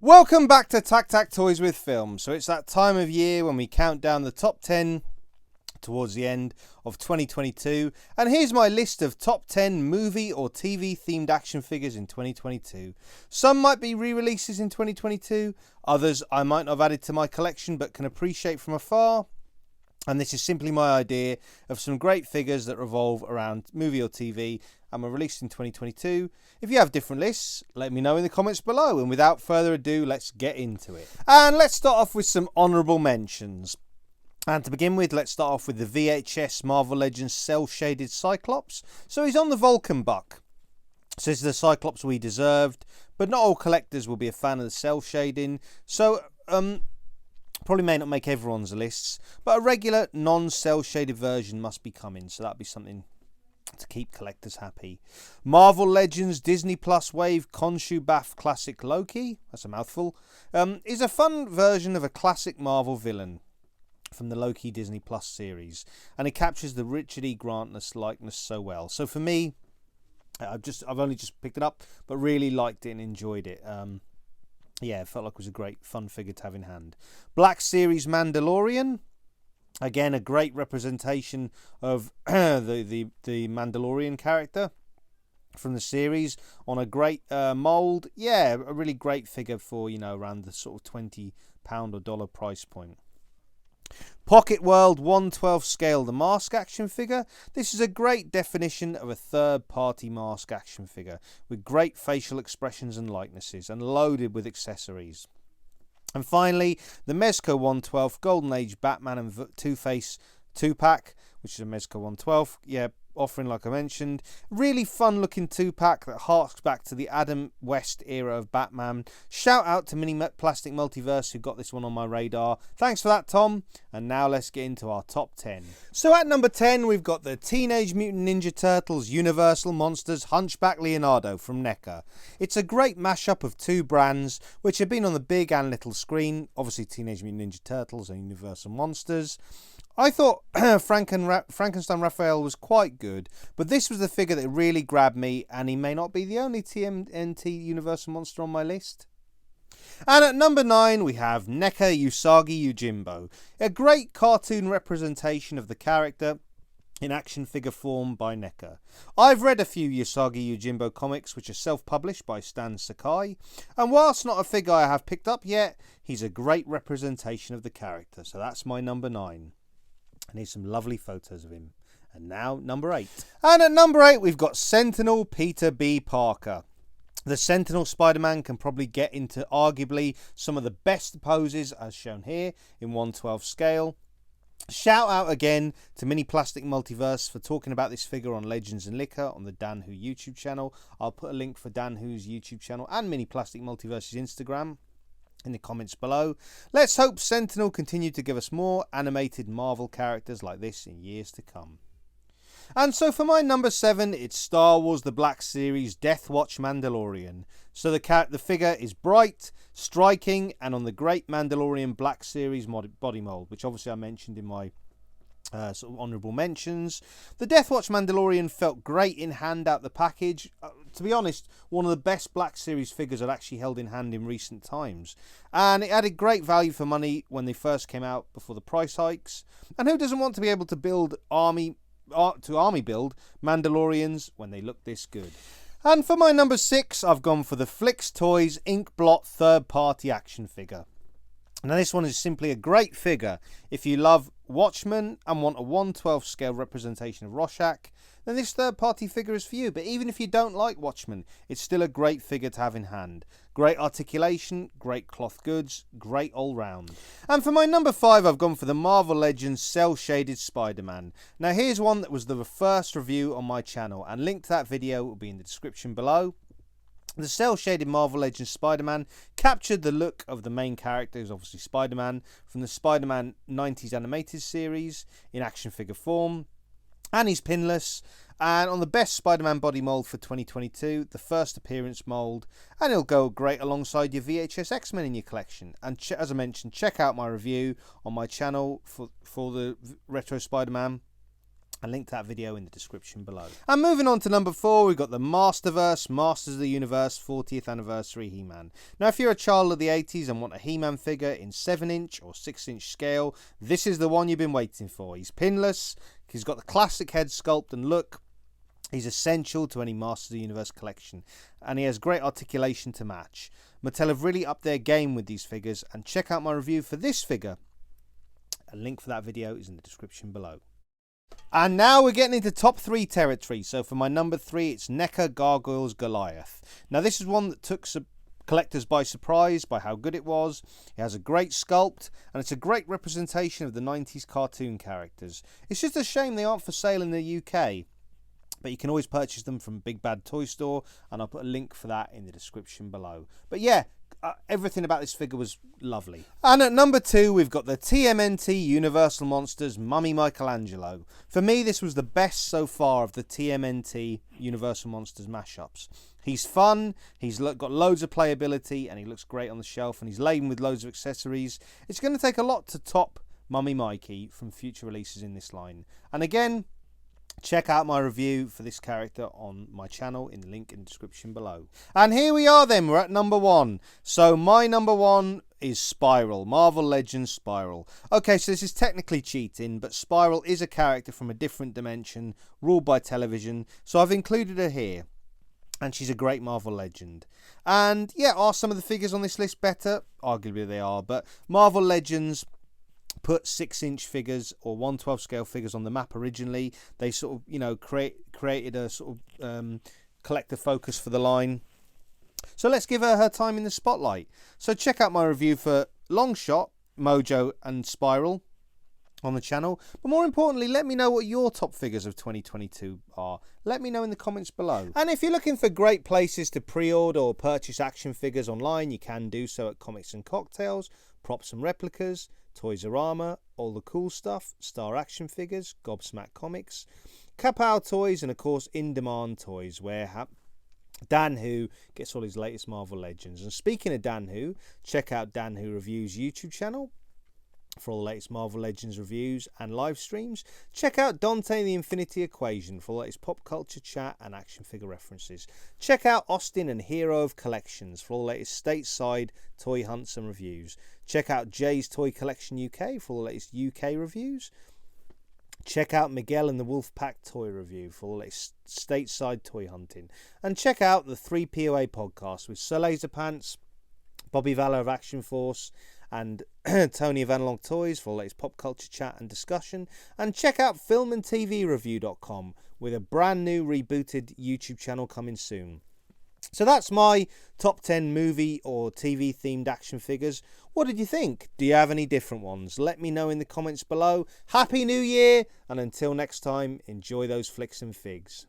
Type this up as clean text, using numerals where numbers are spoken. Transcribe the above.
Welcome back to TAKTAK Toys with Film. So it's that time of year when we count down the top 10 towards the end of 2022. And here's my list of top 10 movie or TV themed action figures in 2022. Some might be re-releases in 2022. Others I might not have added to my collection but can appreciate from afar. And this is simply my idea of some great figures that revolve around movie or TV and were released in 2022. If you have different lists, let me know in the comments below. And without further ado, let's get into it. And let's start off with some honourable mentions. And to begin with, let's start off with the VHS Marvel Legends cel-shaded Cyclops. So he's on the Vulcan buck. So this is the Cyclops we deserved. But not all collectors will be a fan of the cel shading. So, probably may not make everyone's lists, but a regular non-cel shaded version must be coming, so that'd be something to keep collectors happy. Marvel Legends Disney Plus Wave Khonshu Bath Classic Loki, that's a mouthful, is a fun version of a classic Marvel villain from the Loki Disney Plus series, and it captures the Richard E. Grant likeness so well. So for me, I've only just picked it up, but really liked it and enjoyed it. Yeah, it felt like it was a great, fun figure to have in hand. Black Series Mandalorian. Again, a great representation of the Mandalorian character from the series on a great mould. Yeah, a really great figure for, around the sort of £20 or dollar price point. Pocket World 1/12 scale The Mask action figure. This is a great definition of a third-party Mask action figure with great facial expressions and likenesses and loaded with accessories. And finally, the Mezco 1/12 Golden Age Batman and Two-Face 2-pack, which is a Mezco 1/12. Yeah, offering like I mentioned. Really fun looking 2-pack that harks back to the Adam West era of Batman. Shout out to Mini Plastic Multiverse who got this one on my radar. Thanks for that, Tom. And now let's get into our top 10. So at number 10 we've got the Teenage Mutant Ninja Turtles Universal Monsters Hunchback Leonardo from NECA. It's a great mashup of two brands which have been on the big and little screen. Obviously Teenage Mutant Ninja Turtles and Universal Monsters. I thought Frankenstein Raphael was quite good, but this was the figure that really grabbed me, and he may not be the only TMNT Universal Monster on my list. And at number 9 we have NECA Usagi Yojimbo, a great cartoon representation of the character in action figure form by NECA. I've read a few Usagi Yojimbo comics which are self-published by Stan Sakai, and whilst not a figure I have picked up yet, he's a great representation of the character, so that's my number 9. And here's some lovely photos of him. And now, number 8. And at number 8, we've got Sentinel Peter B. Parker. The Sentinel Spider-Man can probably get into arguably some of the best poses, as shown here, in 1/12 scale. Shout out again to Mini Plastic Multiverse for talking about this figure on Legends and Liquor on the Dan Who YouTube channel. I'll put a link for Dan Who's YouTube channel and Mini Plastic Multiverse's Instagram in the comments below. Let's hope Sentinel continue to give us more animated Marvel characters like this in years to come. And so for my number 7, it's Star Wars The Black Series Death Watch Mandalorian. So the figure is bright, striking, and on the great Mandalorian Black Series body mold, which obviously I mentioned in my sort of honourable mentions. The Death Watch Mandalorian felt great in hand out the package. To be honest, one of the best Black Series figures I've actually held in hand in recent times. And it added great value for money when they first came out before the price hikes. And who doesn't want to be able to build army build Mandalorians when they look this good? And for my number 6, I've gone for the Flix Toys Ink Blot third party action figure. Now this one is simply a great figure. If you love Watchmen and want a 1/12 scale representation of Rorschach, then this third party figure is for you. But even if you don't like Watchmen, it's still a great figure to have in hand. Great articulation, great cloth goods, great all round. And for my number 5, I've gone for the Marvel Legends cel shaded Spider-Man. Now here's one that was the first review on my channel, and link to that video will be in the description below. The cel-shaded Marvel Legends Spider-Man captured the look of the main character, who's obviously Spider-Man, from the Spider-Man 90s animated series in action figure form. And he's pinless. And on the best Spider-Man body mould for 2022, the first appearance mould. And it'll go great alongside your VHS X-Men in your collection. And as I mentioned, check out my review on my channel for the Retro Spider-Man. and link to that video in the description below. And moving on to number 4, we've got the Masterverse, Masters of the Universe 40th Anniversary He-Man. Now, if you're a child of the 80s and want a He-Man figure in 7-inch or 6-inch scale, this is the one you've been waiting for. He's pinless, he's got the classic head sculpt and look. He's essential to any Masters of the Universe collection, and he has great articulation to match. Mattel have really upped their game with these figures, and check out my review for this figure. A link for that video is in the description below. And now we're getting into top 3 territory. So for my number 3, it's NECA Gargoyles Goliath. Now this is one that took some collectors by surprise by how good it was. It has a great sculpt, and it's a great representation of the 90s cartoon characters. It's just a shame they aren't for sale in the UK. But you can always purchase them from Big Bad Toy Store, and I'll put a link for that in the description below. But yeah, everything about this figure was lovely. And at number 2, we've got the TMNT Universal Monsters Mummy Michelangelo. For me, this was the best so far of the TMNT Universal Monsters mashups. He's fun, he's got loads of playability, and he looks great on the shelf, and he's laden with loads of accessories. It's going to take a lot to top Mummy Mikey from future releases in this line. And again, check out my review for this character on my channel in the link in the description below. And here we are then, we're at number 1. So my number 1 is Spiral, Marvel Legends Spiral. Okay, so this is technically cheating, but Spiral is a character from a different dimension, ruled by television, so I've included her here. And she's a great Marvel Legend. And yeah, are some of the figures on this list better? Arguably they are, but Marvel Legends put 6-inch figures or 1/12 scale figures on the map originally. They sort of, you know, created a sort of collector focus for the line. So let's give her time in the spotlight. So check out my review for Longshot, Mojo and Spiral on the channel. But more importantly, let me know what your top figures of 2022 are. Let me know in the comments below. And if you're looking for great places to pre-order or purchase action figures online, you can do so at Comics and Cocktails, Props and Replicas, Toys-R-Us, All the Cool Stuff, Star Action Figures, Gobsmack Comics, Kapow Toys, and of course In Demand Toys, where Dan Who gets all his latest Marvel Legends. And speaking of Dan Who, check out Dan Who Reviews YouTube channel for all the latest Marvel Legends reviews and live streams. Check out Dante and the Infinity Equation for all the latest pop culture chat and action figure references. Check out Austin and Hero of Collections for all the latest stateside toy hunts and reviews. Check out Jay's Toy Collection UK for all the latest UK reviews. Check out Miguel and the Wolfpack Toy Review for all the latest stateside toy hunting. And check out the 3POA podcast with Sir Laserpants, Bobby Valor of Action Force, and Tony of Analog Toys for all the latest pop culture chat and discussion. And check out filmandtvreview.com with a brand new rebooted YouTube channel coming soon. So that's my top 10 movie or TV themed action figures. What did you think? Do you have any different ones? Let me know in the comments below. Happy New Year, and until next time, enjoy those flicks and figs.